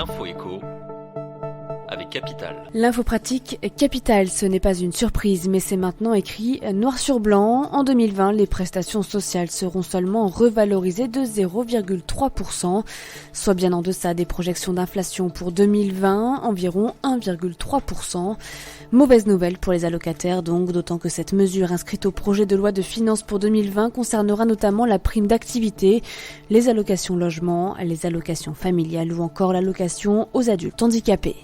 l'info éco avec Capital. L'info pratique Capital, ce n'est pas une surprise, mais c'est maintenant écrit noir sur blanc. En 2020, les prestations sociales seront seulement revalorisées de 0,3%, soit bien en deçà des projections d'inflation pour 2020, environ 1,3%. Mauvaise nouvelle pour les allocataires donc, d'autant que cette mesure inscrite au projet de loi de finances pour 2020 concernera notamment la prime d'activité, les allocations logement, les allocations familiales ou encore l'allocation aux adultes handicapés.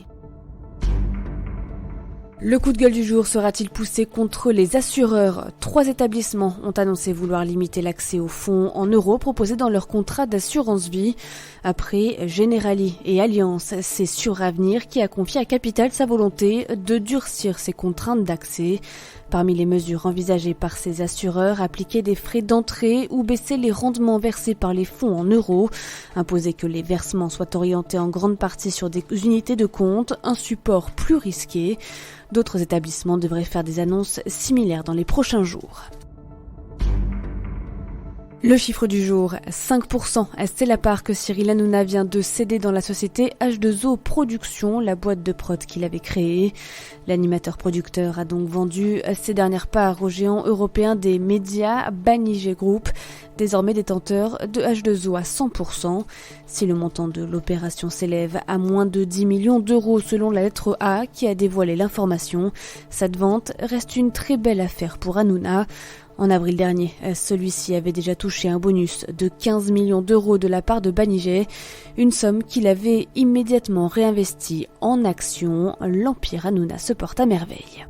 Le coup de gueule du jour sera-t-il poussé contre les assureurs ? 3 établissements ont annoncé vouloir limiter l'accès aux fonds en euros proposés dans leur contrat d'assurance vie. Après Generali et Allianz, c'est Suravenir qui a confié à Capital sa volonté de durcir ses contraintes d'accès. Parmi les mesures envisagées par ces assureurs, appliquer des frais d'entrée ou baisser les rendements versés par les fonds en euros, imposer que les versements soient orientés en grande partie sur des unités de compte, un support plus risqué. D'autres établissements devraient faire des annonces similaires dans les prochains jours. Le chiffre du jour, 5%. C'est la part que Cyril Hanouna vient de céder dans la société H2O Productions, la boîte de prod qu'il avait créée. L'animateur-producteur a donc vendu ses dernières parts au géant européen des médias Banijay Group, désormais détenteur de H2O à 100%. Si le montant de l'opération s'élève à moins de 10 millions d'euros selon la lettre A qui a dévoilé l'information, cette vente reste une très belle affaire pour Hanouna. En avril dernier, celui-ci avait déjà touché un bonus de 15 millions d'euros de la part de Banijay, une somme qu'il avait immédiatement réinvestie en actions. L'empire Hanouna se porte à merveille.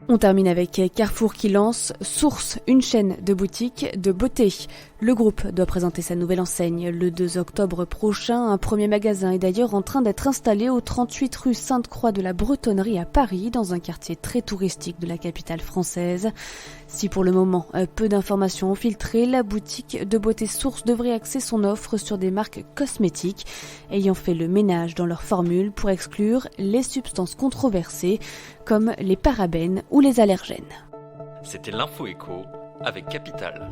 On termine avec Carrefour qui lance Source, une chaîne de boutiques de beauté. Le groupe doit présenter sa nouvelle enseigne le 2 octobre prochain. Un premier magasin est d'ailleurs en train d'être installé au 38 rue Sainte-Croix de la Bretonnerie à Paris, dans un quartier très touristique de la capitale française. Si pour le moment peu d'informations ont filtré, la boutique de beauté Source devrait axer son offre sur des marques cosmétiques ayant fait le ménage dans leur formule pour exclure les substances controversées comme les parabènes ou les allergènes. C'était l'info éco avec Capital.